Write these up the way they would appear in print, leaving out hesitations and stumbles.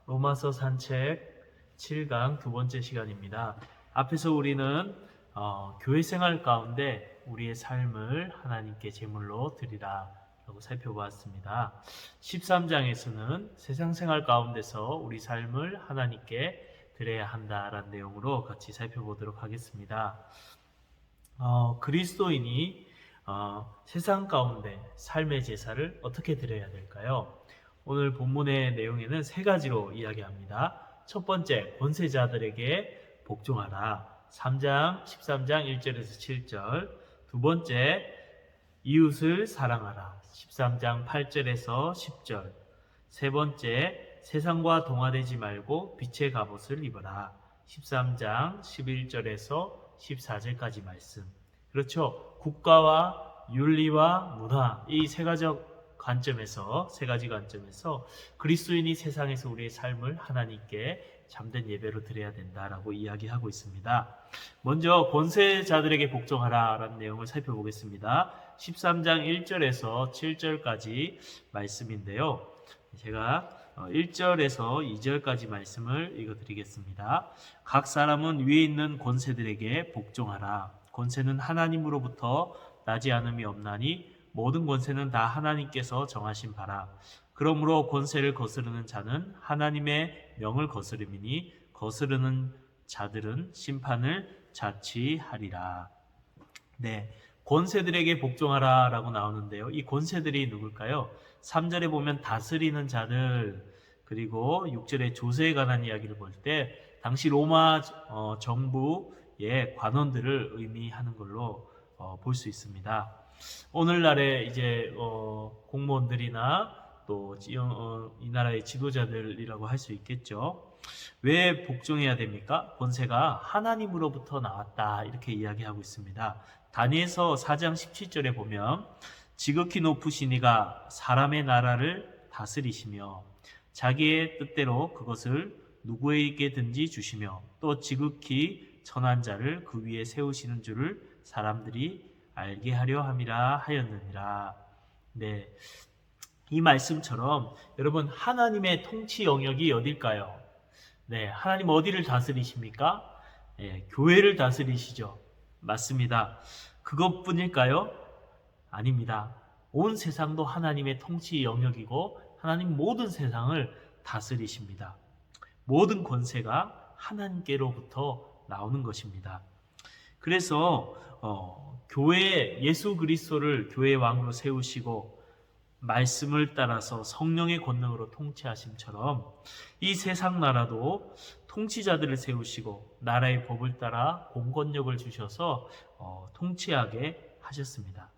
로마서 산책 7강 두 번째 시간입니다. 앞에서 우리는 교회 생활 가운데 우리의 삶을 하나님께 제물로 드리라 라고 살펴보았습니다. 13장에서는 세상 생활 가운데서 우리 삶을 하나님께 드려야 한다라는 내용으로 같이 살펴보도록 하겠습니다. 그리스도인이 세상 가운데 삶의 제사를 어떻게 드려야 될까요? 오늘 본문의 내용에는 세 가지로 이야기합니다. 첫 번째, 권세자들에게 복종하라. 3장 13장 1절에서 7절. 두 번째, 이웃을 사랑하라. 13장 8절에서 10절. 세 번째, 세상과 동화되지 말고 빛의 갑옷을 입어라. 13장 11절에서 14절까지 말씀. 그렇죠. 국가와 윤리와 문화, 이 세 가지 관점에서 그리스도인이 세상에서 우리의 삶을 하나님께 참된 예배로 드려야 된다라고 이야기하고 있습니다. 먼저 권세자들에게 복종하라 라는 내용을 살펴보겠습니다. 13장 1절에서 7절까지 말씀인데요. 제가 1절에서 2절까지 말씀을 읽어드리겠습니다. 각 사람은 위에 있는 권세들에게 복종하라. 권세는 하나님으로부터 나지 않음이 없나니 모든 권세는 다 하나님께서 정하신 바라. 그러므로 권세를 거스르는 자는 하나님의 명을 거스름이니 거스르는 자들은 심판을 자취하리라. 네, 권세들에게 복종하라 라고 나오는데요. 이 권세들이 누굴까요? 3절에 보면 다스리는 자들, 그리고 6절에 조세에 관한 이야기를 볼 때 당시 로마 정부의 관원들을 의미하는 걸로 볼 수 있습니다. 오늘날의 이제 공무원들이나 또 이 나라의 지도자들이라고 할 수 있겠죠. 왜 복종해야 됩니까? 권세가 하나님으로부터 나왔다 이렇게 이야기하고 있습니다. 다니엘서 4장 17절에 보면 지극히 높으신 이가 사람의 나라를 다스리시며 자기의 뜻대로 그것을 누구에게든지 주시며 또 지극히 천한 자를 그 위에 세우시는 줄을 사람들이 알게 하려 함이라 하였느니라. 네, 이 말씀처럼 여러분 하나님의 통치 영역이 어딜까요? 네, 하나님 어디를 다스리십니까? 네, 교회를 다스리시죠. 맞습니다. 그것뿐일까요? 아닙니다. 온 세상도 하나님의 통치 영역이고 하나님 모든 세상을 다스리십니다. 모든 권세가 하나님께로부터 나오는 것입니다. 그래서 교회 예수 그리스도를 교회의 왕으로 세우시고 말씀을 따라서 성령의 권능으로 통치하심처럼 이 세상 나라도 통치자들을 세우시고 나라의 법을 따라 공권력을 주셔서 통치하게 하셨습니다.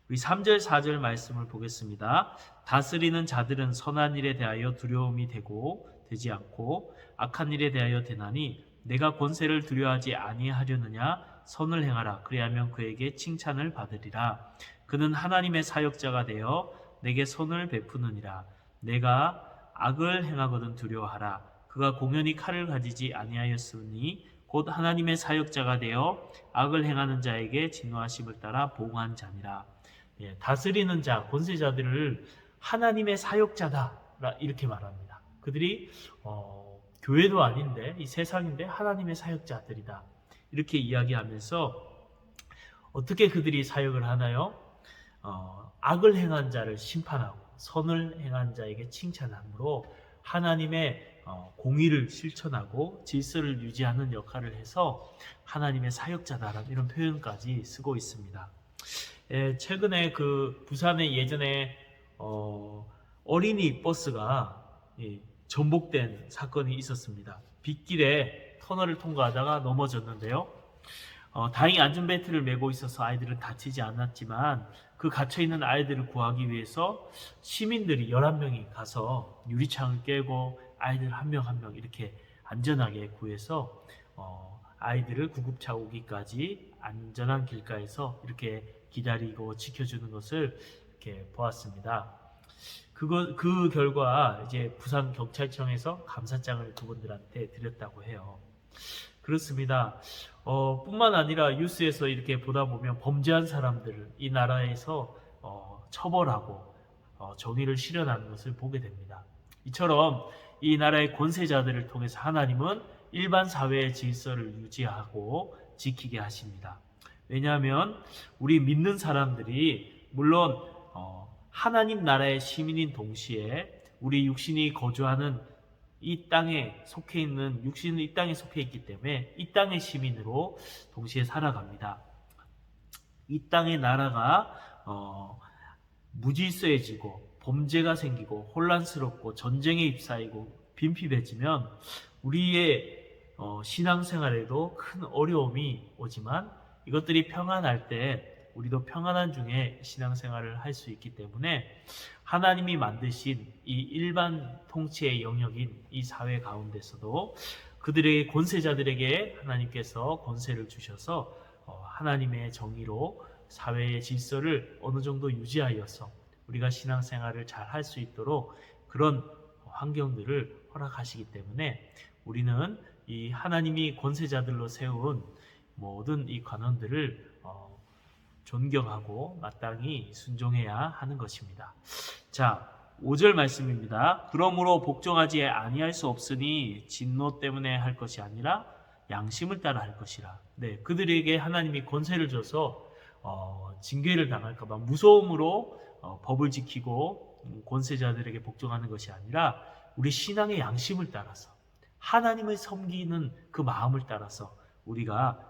우리 3절 4절 말씀을 보겠습니다. 다스리는 자들은 선한 일에 대하여 두려움이 되지 않고 악한 일에 대하여 되나니 내가 권세를 두려워하지 아니하려느냐 선을 행하라. 그리하면 그에게 칭찬을 받으리라. 그는 하나님의 사역자가 되어 내게 선을 베푸느니라. 내가 악을 행하거든 두려워하라. 그가 공연히 칼을 가지지 아니하였으니 곧 하나님의 사역자가 되어 악을 행하는 자에게 진노하심을 따라 보응한 자니라. 예, 다스리는 자, 권세자들을 하나님의 사역자다 이렇게 말합니다. 그들이 교회도 아닌데 이 세상인데 하나님의 사역자들이다. 이렇게 이야기하면서 어떻게 그들이 사역을 하나요? 악을 행한 자를 심판하고 선을 행한 자에게 칭찬함으로 하나님의 공의를 실천하고 질서를 유지하는 역할을 해서 하나님의 사역자다라는 이런 표현까지 쓰고 있습니다. 최근에 그 부산에 예전에 어린이 버스가 전복된 사건이 있었습니다. 빗길에 터널을 통과하다가 넘어졌는데요. 다행히 안전벨트를 매고 있어서 아이들은 다치지 않았지만 그 갇혀있는 아이들을 구하기 위해서 시민들이 11명이 가서 유리창을 깨고 아이들 한 명 한 명 이렇게 안전하게 구해서 아이들을 구급차 오기까지 안전한 길가에서 이렇게 기다리고 지켜주는 것을 이렇게 보았습니다. 그 결과 이제 부산 경찰청에서 감사장을 그분들한테 드렸다고 해요. 그렇습니다. 뿐만 아니라 뉴스에서 이렇게 보다 보면 범죄한 사람들을 이 나라에서 처벌하고 정의를 실현하는 것을 보게 됩니다. 이처럼 이 나라의 권세자들을 통해서 하나님은 일반 사회의 질서를 유지하고 지키게 하십니다. 왜냐하면 우리 믿는 사람들이 물론 하나님 나라의 시민인 동시에 우리 육신이 거주하는 이 땅에 속해 있는 육신은 이 땅에 속해 있기 때문에 이 땅의 시민으로 동시에 살아갑니다. 이 땅의 나라가 무질서해지고 범죄가 생기고 혼란스럽고 전쟁에 휩싸이고 빈핍해지면 우리의 신앙생활에도 큰 어려움이 오지만 이것들이 평안할 때 우리도 평안한 중에 신앙생활을 할 수 있기 때문에 하나님이 만드신 이 일반 통치의 영역인 이 사회 가운데서도 그들에게 권세자들에게 하나님께서 권세를 주셔서 하나님의 정의로 사회의 질서를 어느 정도 유지하여서 우리가 신앙생활을 잘 할 수 있도록 그런 환경들을 허락하시기 때문에 우리는 이 하나님이 권세자들로 세운 모든 이 관원들을 존경하고 마땅히 순종해야 하는 것입니다. 자, 5절 말씀입니다. 그러므로 복종하지 아니할 수 없으니 진노 때문에 할 것이 아니라 양심을 따라 할 것이라. 네, 그들에게 하나님이 권세를 줘서 징계를 당할까봐 무서움으로 법을 지키고 권세자들에게 복종하는 것이 아니라 우리 신앙의 양심을 따라서 하나님을 섬기는 그 마음을 따라서 우리가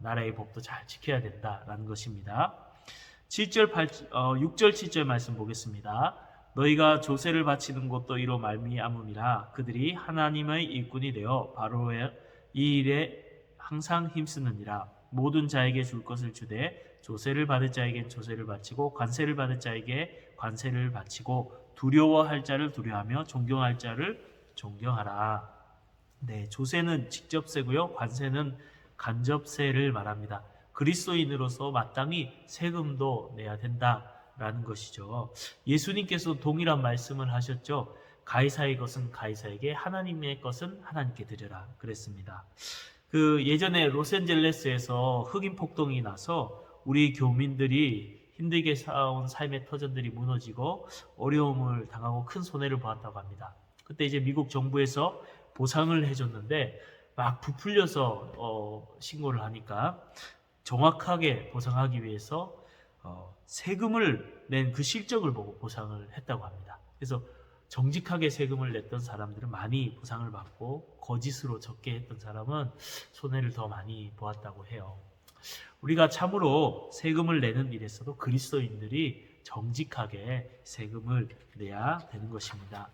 나라의 법도 잘 지켜야 된다라는 것입니다. 6절 7절 말씀 보겠습니다. 너희가 조세를 바치는 것도 이로 말미암음이라. 그들이 하나님의 일꾼이 되어 바로의 이 일에 항상 힘쓰느니라. 모든 자에게 줄 것을 주되 조세를 받을 자에겐 조세를 바치고 관세를 받을 자에게 관세를 바치고 두려워할 자를 두려워하며 존경할 자를 존경하라. 네, 조세는 직접세고요. 관세는 간접세를 말합니다. 그리스도인으로서 마땅히 세금도 내야 된다라는 것이죠. 예수님께서 동일한 말씀을 하셨죠. 가이사의 것은 가이사에게, 하나님의 것은 하나님께 드려라 그랬습니다. 그 예전에 로스앤젤레스에서 흑인 폭동이 나서 우리 교민들이 힘들게 살아온 삶의 터전들이 무너지고 어려움을 당하고 큰 손해를 보았다고 합니다. 그때 이제 미국 정부에서 보상을 해줬는데 막 부풀려서 신고를 하니까 정확하게 보상하기 위해서 세금을 낸 그 실적을 보고 보상을 했다고 합니다. 그래서 정직하게 세금을 냈던 사람들은 많이 보상을 받고 거짓으로 적게 했던 사람은 손해를 더 많이 보았다고 해요. 우리가 참으로 세금을 내는 일에서도 그리스도인들이 정직하게 세금을 내야 되는 것입니다.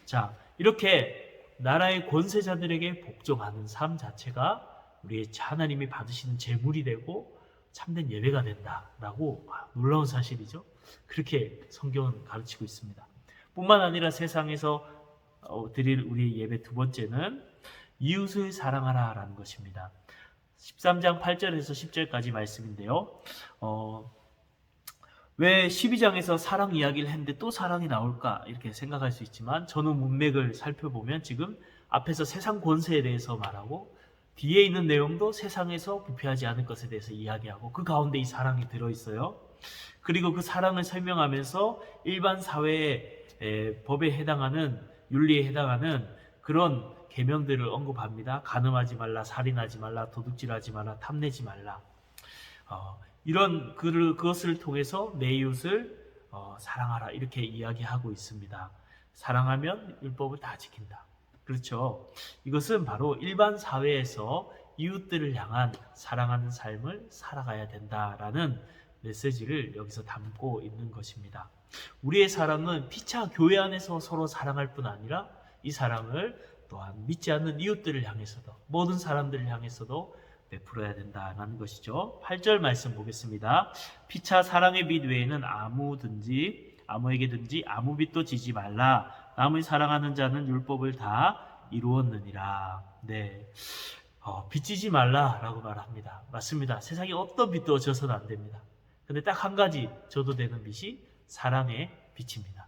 자, 이렇게 나라의 권세자들에게 복종하는 삶 자체가 우리의 하나님이 받으시는 제물이 되고 참된 예배가 된다라고 놀라운 사실이죠. 그렇게 성경은 가르치고 있습니다. 뿐만 아니라 세상에서 드릴 우리 예배 두 번째는 이웃을 사랑하라라는 것입니다. 13장 8절에서 10절까지 말씀인데요. 왜 12장에서 사랑 이야기를 했는데 또 사랑이 나올까 이렇게 생각할 수 있지만 전후 문맥을 살펴보면 지금 앞에서 세상 권세에 대해서 말하고 뒤에 있는 내용도 세상에서 부패하지 않을 것에 대해서 이야기하고 그 가운데 이 사랑이 들어있어요. 그리고 그 사랑을 설명하면서 일반 사회의 법에 해당하는 윤리에 해당하는 그런 계명들을 언급합니다. 간음하지 말라, 살인하지 말라, 도둑질하지 말라, 탐내지 말라. 이런 그것을 통해서 내 이웃을 사랑하라 이렇게 이야기하고 있습니다. 사랑하면 율법을 다 지킨다. 그렇죠. 이것은 바로 일반 사회에서 이웃들을 향한 사랑하는 삶을 살아가야 된다라는 메시지를 여기서 담고 있는 것입니다. 우리의 사랑은 피차 교회 안에서 서로 사랑할 뿐 아니라 이 사랑을 또한 믿지 않는 이웃들을 향해서도 모든 사람들을 향해서도 베풀어야 된다는 것이죠. 8절 말씀 보겠습니다. 피차 사랑의 빛 외에는 아무에게든지 아무 빛도 지지 말라. 남을 사랑하는 자는 율법을 다 이루었느니라. 네, 빚지지 말라라고 말합니다. 맞습니다. 세상에 어떤 빛도 져서는 안 됩니다. 근데 딱 한 가지 져도 되는 빛이 사랑의 빛입니다.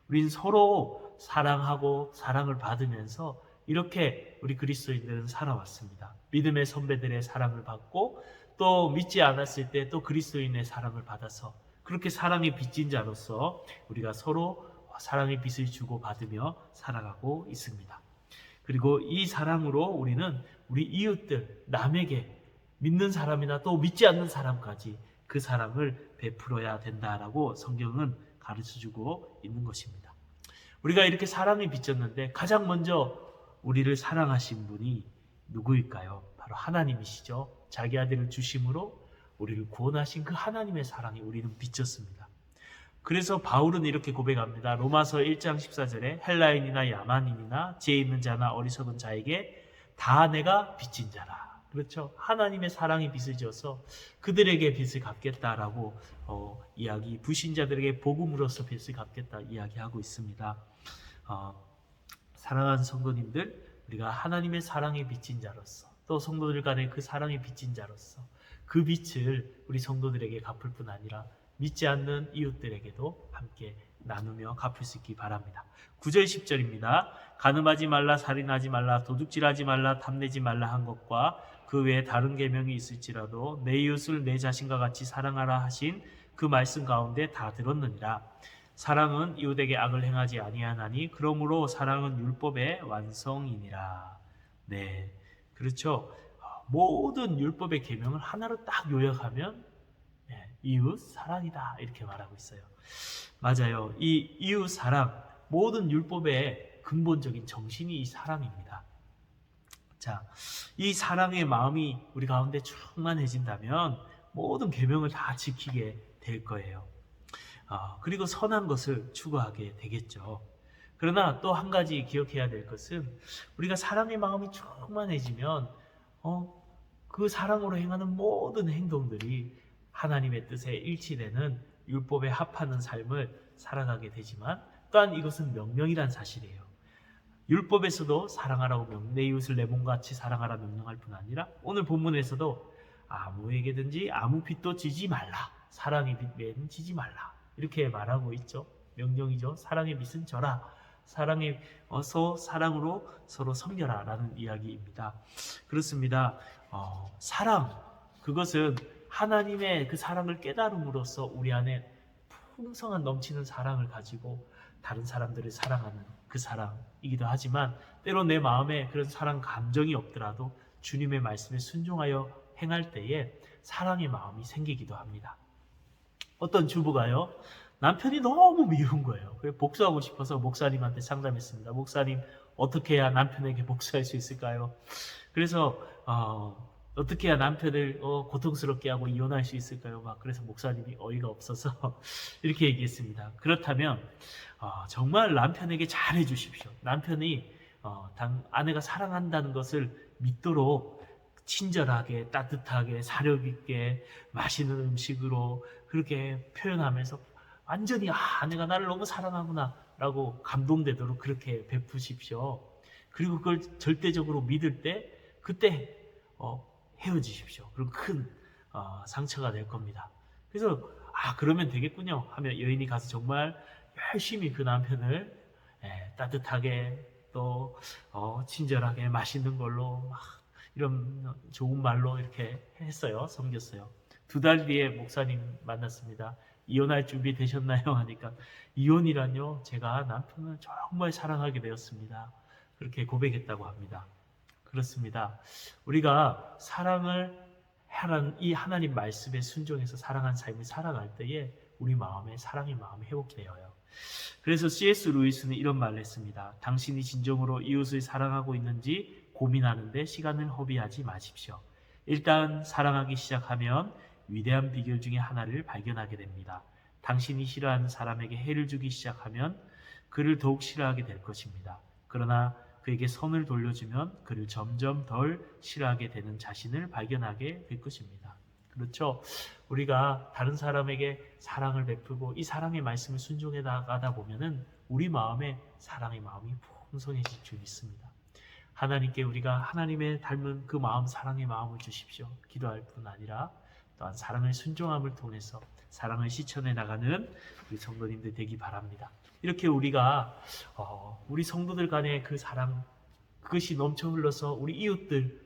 우린 서로 사랑하고 사랑을 받으면서 이렇게 우리 그리스도인들은 살아왔습니다. 믿음의 선배들의 사랑을 받고 또 믿지 않았을 때 또 그리스도인의 사랑을 받아서 그렇게 사랑에 빚진 자로서 우리가 서로 사랑의 빛을 주고 받으며 살아가고 있습니다. 그리고 이 사랑으로 우리는 우리 이웃들, 남에게 믿는 사람이나 또 믿지 않는 사람까지 그 사랑을 베풀어야 된다라고 성경은 가르쳐주고 있는 것입니다. 우리가 이렇게 사랑이 비쳤는데 가장 먼저 우리를 사랑하신 분이 누구일까요? 바로 하나님이시죠. 자기 아들을 주심으로 우리를 구원하신 그 하나님의 사랑이 우리는 비쳤습니다. 그래서 바울은 이렇게 고백합니다. 로마서 1장 14절에 헬라인이나 야만인이나 지혜 있는 자나 어리석은 자에게 다 내가 빚진 자라. 그렇죠. 하나님의 사랑이 빚을 지어서 그들에게 빚을 갚겠다라고 불신자들에게 복음으로서 빚을 갚겠다 이야기하고 있습니다. 사랑하는 성도님들, 우리가 하나님의 사랑에 빚진 자로서 또 성도들 간의 그 사랑에 빚진 자로서 그 빚을 우리 성도들에게 갚을 뿐 아니라 믿지 않는 이웃들에게도 함께 나누며 갚을 수 있기 바랍니다. 9절 10절입니다. 간음하지 말라, 살인하지 말라, 도둑질하지 말라, 탐내지 말라 한 것과 그 외에 다른 계명이 있을지라도 내 이웃을 내 자신과 같이 사랑하라 하신 그 말씀 가운데 다 들었느니라. 사랑은 이웃에게 악을 행하지 아니하나니 그러므로 사랑은 율법의 완성이니라. 네, 그렇죠. 모든 율법의 계명을 하나로 딱 요약하면 이웃 사랑이다 이렇게 말하고 있어요. 맞아요. 이 이웃 사랑, 모든 율법의 근본적인 정신이 이 사랑입니다. 자, 이 사랑의 마음이 우리 가운데 충만해진다면 모든 계명을 다 지키게 될 거예요. 그리고 선한 것을 추구하게 되겠죠. 그러나 또 한 가지 기억해야 될 것은 우리가 사랑의 마음이 충만해지면 그 사랑으로 행하는 모든 행동들이 하나님의 뜻에 일치되는 율법에 합하는 삶을 살아가게 되지만 또한 이것은 명령이란 사실이에요. 율법에서도 사랑하라고 내 이웃을 내 몸같이 사랑하라 명령할 뿐 아니라 오늘 본문에서도 아무에게든지 아무 빚도 지지 말라. 사랑의 빚 외에는 지지 말라. 이렇게 말하고 있죠. 명령이죠. 사랑의 빚은 져라. 사랑으로 서로 섬겨라 라는 이야기입니다. 그렇습니다. 사랑, 그것은 하나님의 그 사랑을 깨달음으로써 우리 안에 풍성한 넘치는 사랑을 가지고 다른 사람들을 사랑하는 그 사랑이기도 하지만 때로 내 마음에 그런 사랑 감정이 없더라도 주님의 말씀에 순종하여 행할 때에 사랑의 마음이 생기기도 합니다. 어떤 주부가요, 남편이 너무 미운 거예요. 그래서 복수하고 싶어서 목사님한테 상담했습니다. 목사님, 어떻게 해야 남편에게 복수할 수 있을까요? 그래서 어떻게 해야 남편을 고통스럽게 하고 이혼할 수 있을까요? 그래서 목사님이 어이가 없어서 이렇게 얘기했습니다. 그렇다면 정말 남편에게 잘해 주십시오. 남편이 아내가 사랑한다는 것을 믿도록 친절하게, 따뜻하게, 사력 있게 맛있는 음식으로 그렇게 표현하면서 완전히 아내가 나를 너무 사랑하구나 라고 감동되도록 그렇게 베푸십시오. 그리고 그걸 절대적으로 믿을 때 그때 헤어지십시오. 그럼 큰 상처가 될 겁니다. 그래서 그러면 되겠군요 하며 여인이 가서 정말 열심히 그 남편을 따뜻하게 또 친절하게 맛있는 걸로 이런 좋은 말로 이렇게 했어요. 섬겼어요. 2달 뒤에 목사님 만났습니다. 이혼할 준비 되셨나요? 하니까 이혼이란요, 제가 남편을 정말 사랑하게 되었습니다. 그렇게 고백했다고 합니다. 그렇습니다. 우리가 사랑을 하는 이 하나님 말씀에 순종해서 사랑한 삶을 살아갈 때에 우리 마음에 사랑의 마음이 회복되어요. 그래서 C.S. 루이스는 이런 말을 했습니다. 당신이 진정으로 이웃을 사랑하고 있는지 고민하는데 시간을 허비하지 마십시오. 일단 사랑하기 시작하면 위대한 비결 중에 하나를 발견하게 됩니다. 당신이 싫어하는 사람에게 해를 주기 시작하면 그를 더욱 싫어하게 될 것입니다. 그러나 그에게 선을 돌려주면 그를 점점 덜 싫어하게 되는 자신을 발견하게 될 것입니다. 그렇죠? 우리가 다른 사람에게 사랑을 베풀고 이 사랑의 말씀을 순종해 나가다 보면은 우리 마음에 사랑의 마음이 풍성해질 줄 믿습니다. 하나님께 우리가 하나님의 닮은 그 마음, 사랑의 마음을 주십시오. 기도할 뿐 아니라 또한 사랑의 순종함을 통해서 사랑을 실천해 나가는 우리 성도님들 되기 바랍니다. 이렇게 우리가 우리 성도들 간의 그 사랑, 그것이 넘쳐 흘러서 우리 이웃들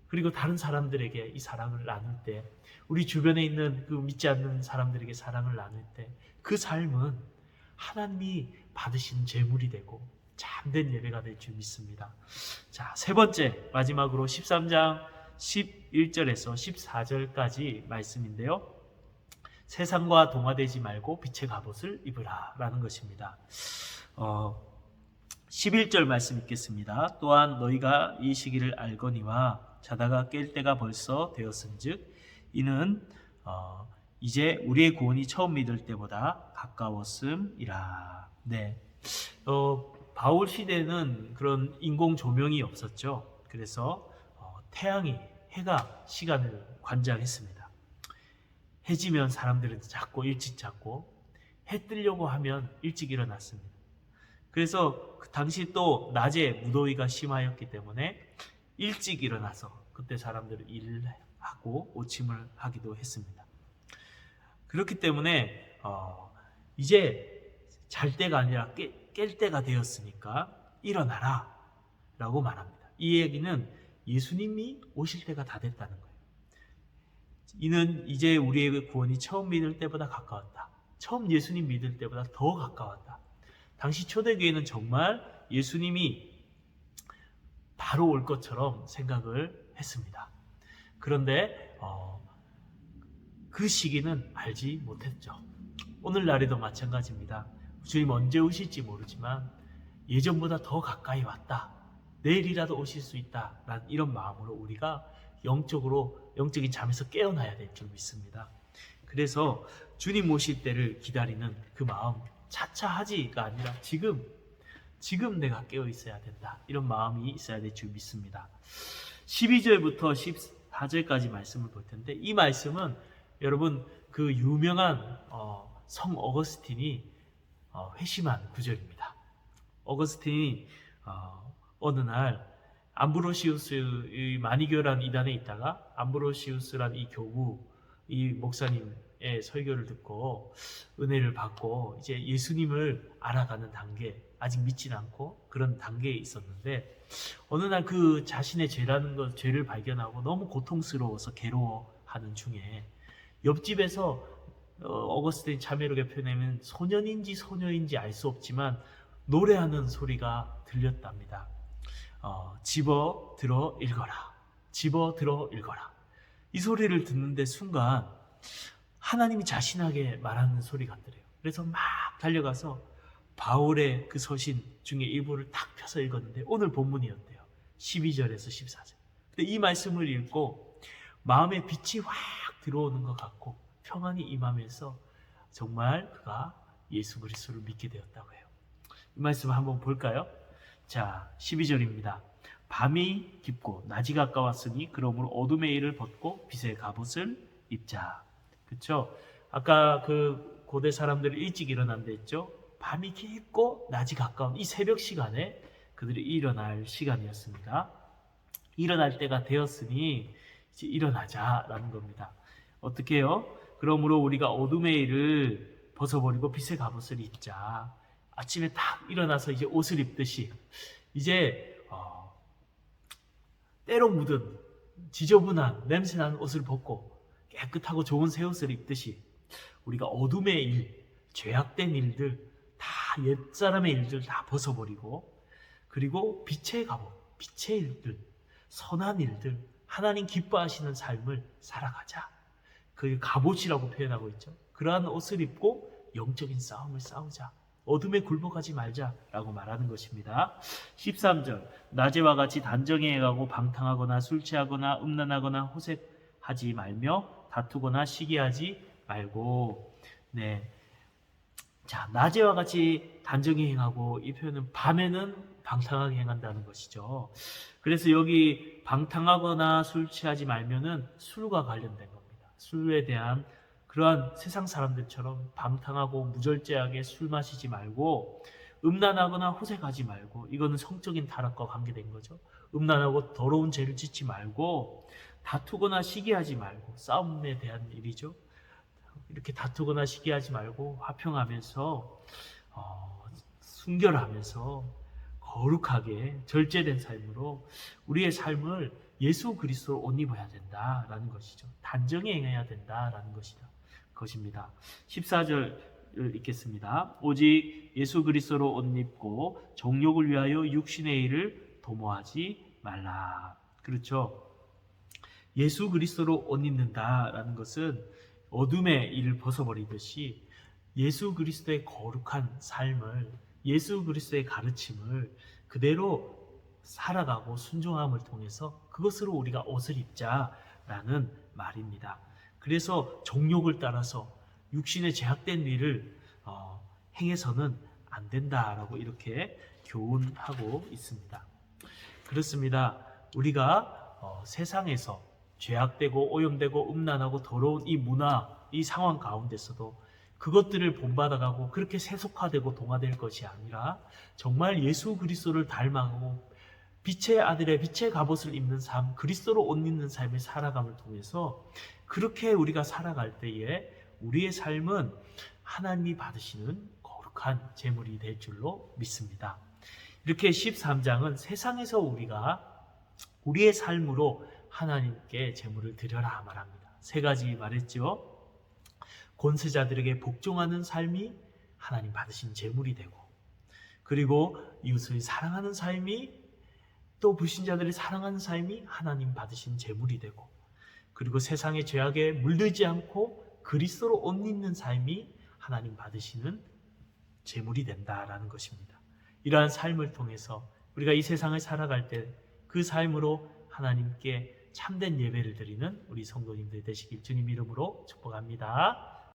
그리고 다른 사람들에게 이 사랑을 나눌 때, 우리 주변에 있는 그 믿지 않는 사람들에게 사랑을 나눌 때 그 삶은 하나님이 받으시는 제물이 되고 참된 예배가 될 줄 믿습니다. 자, 세 번째 마지막으로 13장 11절에서 14절까지 말씀인데요. 세상과 동화되지 말고 빛의 갑옷을 입으라 라는 것입니다. 11절 말씀 읽겠습니다. 또한 너희가 이 시기를 알거니와 자다가 깰 때가 벌써 되었은즉 이는 이제 우리의 구원이 처음 믿을 때보다 가까웠음이라. 네, 바울 시대는 그런 인공 조명이 없었죠. 그래서 해가 시간을 관장했습니다. 해지면 사람들은 자고 일찍 잤고 해 뜨려고 하면 일찍 일어났습니다. 그래서 그 당시 또 낮에 무더위가 심하였기 때문에 일찍 일어나서 그때 사람들은 일을 하고 오침을 하기도 했습니다. 그렇기 때문에 이제 잘 때가 아니라 깰 때가 되었으니까 일어나라 라고 말합니다. 이 얘기는 예수님이 오실 때가 다 됐다는 거예요. 이는 이제 우리의 구원이 처음 믿을 때보다 가까웠다. 처음 예수님 믿을 때보다 더 가까웠다. 당시 초대교회는 정말 예수님이 바로 올 것처럼 생각을 했습니다. 그런데 그 시기는 알지 못했죠. 오늘날에도 마찬가지입니다. 주님 언제 오실지 모르지만 예전보다 더 가까이 왔다. 내일이라도 오실 수 있다. 라는 이런 마음으로 우리가 영적인 잠에서 깨어나야 될 줄 믿습니다. 그래서 주님 오실 때를 기다리는 그 마음, 차차하지가 아니라 지금 내가 깨어 있어야 된다. 이런 마음이 있어야 될 줄 믿습니다. 12절부터 14절까지 말씀을 볼 텐데 이 말씀은 여러분 그 유명한 성 어거스틴이 회심한 구절입니다. 어거스틴이 어느 날 암브로시우스의 마니교라는 이단에 있다가 암브로시우스라는 이 교구, 이 목사님의 설교를 듣고 은혜를 받고 이제 예수님을 알아가는 단계, 아직 믿진 않고 그런 단계에 있었는데 어느 날 그 자신의 죄를 발견하고 너무 고통스러워서 괴로워하는 중에 옆집에서 어거스틴 자매록에 표현하면 소년인지 소녀인지 알 수 없지만 노래하는 소리가 들렸답니다. 집어 들어 읽어라. 집어 들어 읽어라. 이 소리를 듣는데 순간 하나님이 자신에게 말하는 소리 같더래요. 그래서 막 달려가서 바울의 그 서신 중에 일부를 딱 펴서 읽었는데 오늘 본문이었대요. 12절에서 14절. 근데 이 말씀을 읽고 마음에 빛이 확 들어오는 것 같고 평안이 임하면서 정말 그가 예수 그리스도를 믿게 되었다고 해요. 이 말씀을 한번 볼까요? 자, 12절입니다. 밤이 깊고 낮이 가까웠으니 그러므로 어둠의 일을 벗고 빛의 갑옷을 입자. 그렇죠? 아까 그 고대 사람들이 일찍 일어난다 했죠? 밤이 깊고 낮이 가까운 이 새벽 시간에 그들이 일어날 시간이었습니다. 일어날 때가 되었으니 이제 일어나자라는 겁니다. 어떻게 해요? 그러므로 우리가 어둠의 일을 벗어버리고 빛의 갑옷을 입자. 아침에 딱 일어나서 이제 옷을 입듯이 이제 때로 묻은 지저분한 냄새나는 옷을 벗고 깨끗하고 좋은 새 옷을 입듯이 우리가 어둠의 일, 죄악된 일들 다 옛사람의 일들 다 벗어버리고 그리고 빛의 갑옷, 빛의 일들, 선한 일들, 하나님 기뻐하시는 삶을 살아가자. 그게 갑옷이라고 표현하고 있죠. 그러한 옷을 입고 영적인 싸움을 싸우자. 어둠에 굴복하지 말자라고 말하는 것입니다. 13절 낮에와 같이 단정히 행하고 방탕하거나 술 취하거나 음란하거나 호색하지 말며 다투거나 시기하지 말고. 네, 자, 낮에와 같이 단정히 행하고 이 표현은 밤에는 방탕하게 행한다는 것이죠. 그래서 여기 방탕하거나 술 취하지 말면은 술과 관련된 겁니다. 술에 대한 그러한 세상 사람들처럼 방탕하고 무절제하게 술 마시지 말고 음란하거나 호색하지 말고 이거는 성적인 타락과 관계된 거죠. 음란하고 더러운 죄를 짓지 말고 다투거나 시기하지 말고 싸움에 대한 일이죠. 이렇게 다투거나 시기하지 말고 화평하면서 순결하면서 거룩하게 절제된 삶으로 우리의 삶을 예수 그리스도로 옷 입어야 된다라는 것이죠. 단정히 행해야 된다라는 것입니다. 14절 읽겠습니다. 오직 예수 그리스도로 옷 입고 정욕을 위하여 육신의 일을 도모하지 말라. 그렇죠. 예수 그리스도로 옷 입는다라는 것은 어둠의 일을 벗어버리듯이 예수 그리스도의 거룩한 삶을, 예수 그리스도의 가르침을 그대로 살아가고 순종함을 통해서 그것으로 우리가 옷을 입자라는 말입니다. 그래서 정욕을 따라서 육신의 제약된 일을 행해서는 안 된다라고 이렇게 교훈하고 있습니다. 그렇습니다. 우리가 세상에서 죄악되고 오염되고 음란하고 더러운 이 문화, 이 상황 가운데서도 그것들을 본받아가고 그렇게 세속화되고 동화될 것이 아니라 정말 예수 그리스도를 닮아가고 빛의 아들의 빛의 갑옷을 입는 삶, 그리스도로 옷 입는 삶을 살아감을 통해서 그렇게 우리가 살아갈 때에 우리의 삶은 하나님이 받으시는 거룩한 제물이 될 줄로 믿습니다. 이렇게 13장은 세상에서 우리가 우리의 삶으로 하나님께 제물을 드려라 말합니다. 세 가지 말했죠. 권세자들에게 복종하는 삶이 하나님 받으신 제물이 되고, 그리고 이웃을 사랑하는 삶이, 또 불신자들을 사랑하는 삶이 하나님 받으신 제물이 되고, 그리고 세상의 죄악에 물들지 않고 그리스도로 옷 입는 삶이 하나님 받으시는 제물이 된다라는 것입니다. 이러한 삶을 통해서 우리가 이 세상을 살아갈 때 그 삶으로 하나님께 참된 예배를 드리는 우리 성도님들 되시길 주님 이름으로 축복합니다.